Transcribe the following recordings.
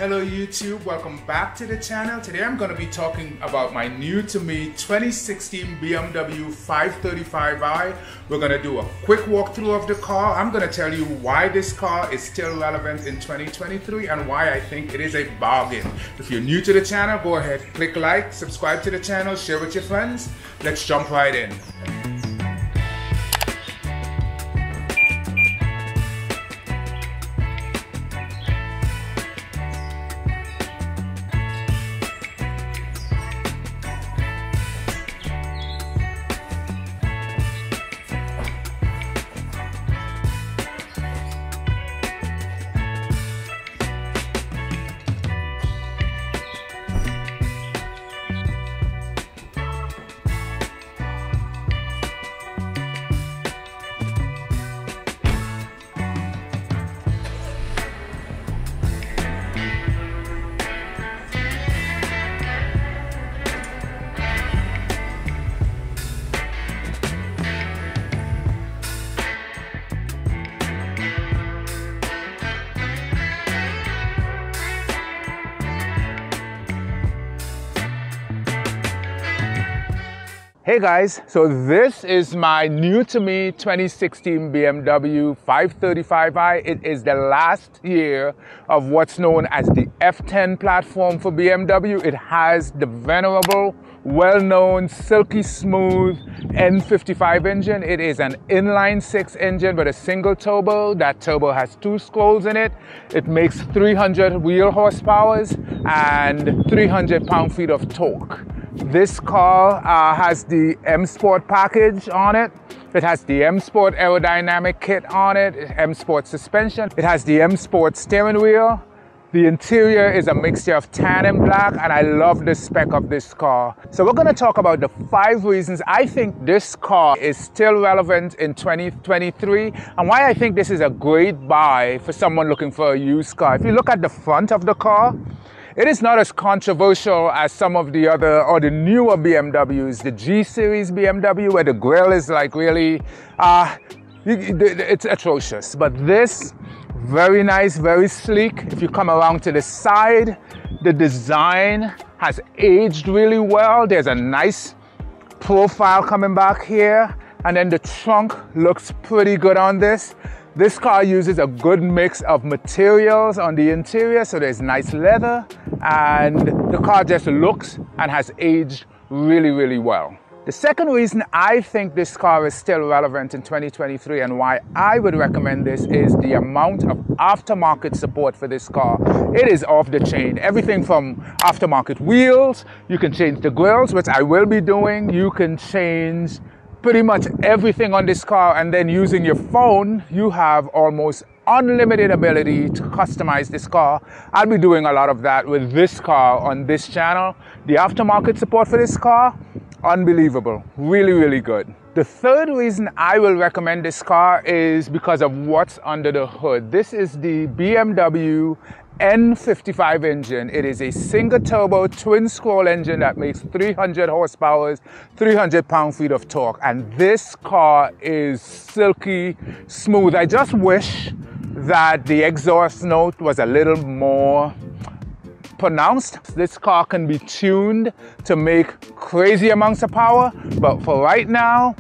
Hello YouTube, welcome back to the channel. Today I'm going to be talking about my new to me 2016 BMW 535i. We're going to do a quick walkthrough of the car. I'm going to tell you why this car is still relevant in 2023 and why I think it is a bargain. If you're new to the channel, go ahead, click like, subscribe to the channel, share with your friends. Let's jump right in. Hey guys, so this is my new to me 2016 BMW 535i. It is the last year of what's known as the F10 platform for BMW. It has the venerable, well-known, silky smooth N55 engine. It is an inline-six engine with a single turbo. That turbo has two scrolls in it. It makes 300 wheel horsepower and 300 pound-feet of torque. This car has the M Sport package on it. It has the M Sport aerodynamic kit on it, M Sport suspension. It has the M Sport steering wheel. The interior is a mixture of tan and black, and I love the spec of this car. So we're going to talk about the 5 reasons I think this car is still relevant in 2023 and why I think this is a great buy for someone looking for a used car. If you look at the front of the car, it is not as controversial as some of the other or the newer BMWs, the G series BMW, where the grille is like really, it's atrocious. But this, very nice, very sleek. If you come around to the side, the design has aged really well. There's a nice profile coming back here. And then the trunk looks pretty good on this. This car uses a good mix of materials on the interior, so there's nice leather, and the car just looks and has aged really, really well. The second reason I think this car is still relevant in 2023 and why I would recommend this is the amount of aftermarket support for this car. It is off the chain. Everything from aftermarket wheels, you can change the grills, which I will be doing, you can change pretty much everything on this car, and then using your phone, you have almost unlimited ability to customize this car. I'll be doing a lot of that with this car on this channel. The aftermarket support for this car, unbelievable, really, really good. The third reason I will recommend this car is because of what's under the hood. This is the BMW N55 engine. It is a single turbo twin scroll engine that makes 300 horsepower, 300 pound-feet of torque. And this car is silky smooth. I just wish that the exhaust note was a little more pronounced. This car can be tuned to make crazy amounts of power, but for right now,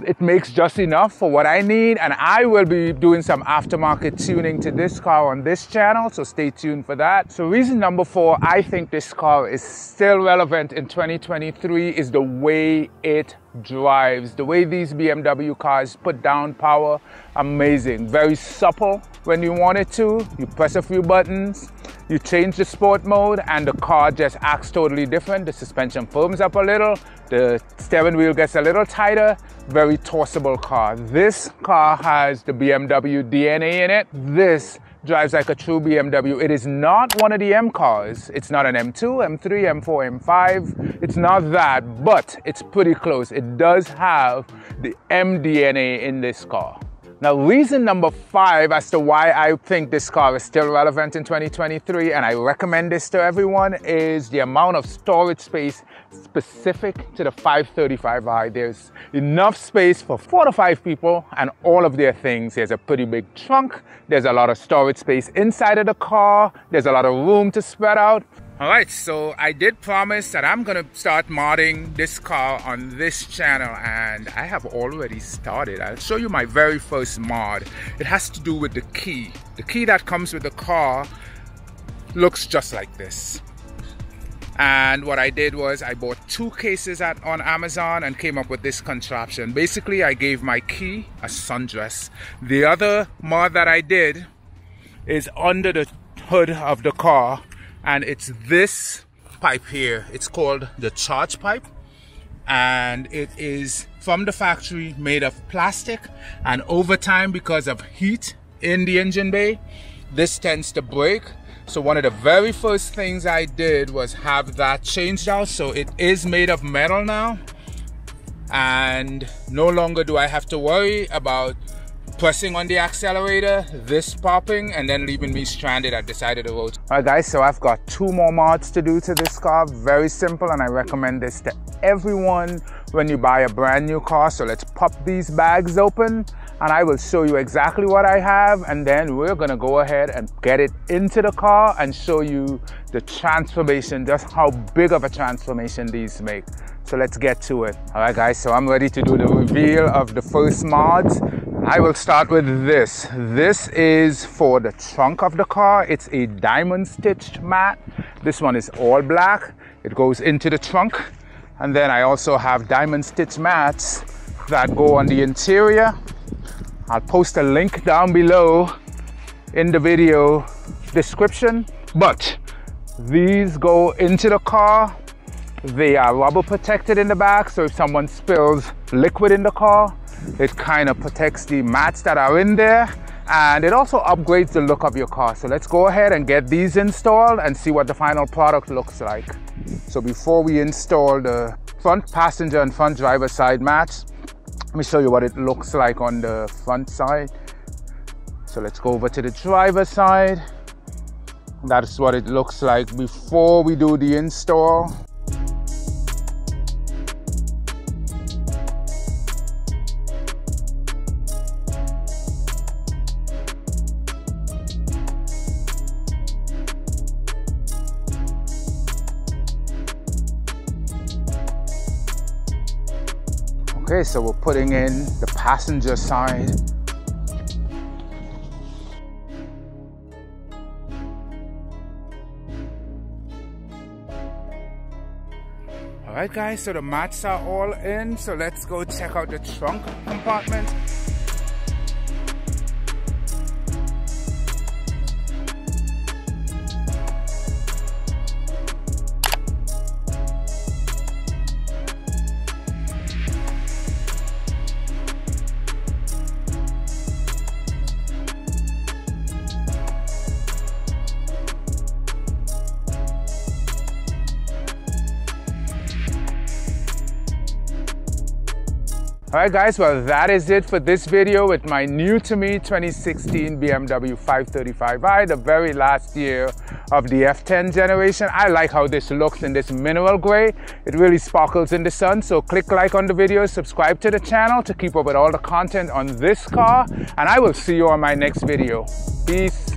it makes just enough for what I need, and I will be doing some aftermarket tuning to this car on this channel, so stay tuned for that. So reason number 4, I think this car is still relevant in 2023 is the way it drives. The way these BMW cars put down power, amazing. Very supple when you want it to. You press a few buttons, you change the sport mode, and the car just acts totally different. The suspension firms up a little, the steering wheel gets a little tighter. Very torsible car. This car has the BMW DNA in it. This drives like a true BMW. It is not one of the M cars. It's not an M2, M3, M4, M5. It's not that, but it's pretty close. It does have the M DNA in this car. Now, reason number 5 as to why I think this car is still relevant in 2023, and I recommend this to everyone, is the amount of storage space specific to the 535i. There's enough space for 4 to 5 people and all of their things. There's a pretty big trunk. There's a lot of storage space inside of the car. There's a lot of room to spread out. All right, so I did promise that I'm gonna start modding this car on this channel, and I have already started. I'll show you my very first mod. It has to do with the key. The key that comes with the car looks just like this. And what I did was I bought 2 cases on Amazon and came up with this contraption. Basically, I gave my key a sundress. The other mod that I did is under the hood of the car, and it's this pipe here. It's called the charge pipe, and it is from the factory, made of plastic, and over time, because of heat in the engine bay, this tends to break. So one of the very first things I did was have that changed out. So it is made of metal now, and no longer do I have to worry about pressing on the accelerator, this popping, and then leaving me stranded at the side of the road. All right, guys, so I've got 2 more mods to do to this car. Very simple, and I recommend this to everyone when you buy a brand new car. So let's pop these bags open, and I will show you exactly what I have, and then we're gonna go ahead and get it into the car and show you the transformation, just how big of a transformation these make. So let's get to it. All right, guys, so I'm ready to do the reveal of the first mods. I will start with this. This is for the trunk of the car. It's a diamond stitched mat. This one is all black. It goes into the trunk. And then I also have diamond stitch mats that go on the interior. I'll post a link down below in the video description, but these go into the car. They are rubber protected in the back, so if someone spills liquid in the car, it kind of protects the mats that are in there, and it also upgrades the look of your car. So let's go ahead and get these installed and see what the final product looks like. So before we install the front passenger and front driver side mats, let me show you what it looks like on the front side. So let's go over to the driver side. That's what it looks like before we do the install. Okay, so we're putting in the passenger side. All right, guys, so the mats are all in. So let's go check out the trunk compartment. Alright guys, well that is it for this video with my new to me 2016 BMW 535i, the very last year of the F10 generation. I like how this looks in this mineral gray. It really sparkles in the sun, so click like on the video, subscribe to the channel to keep up with all the content on this car, and I will see you on my next video. Peace.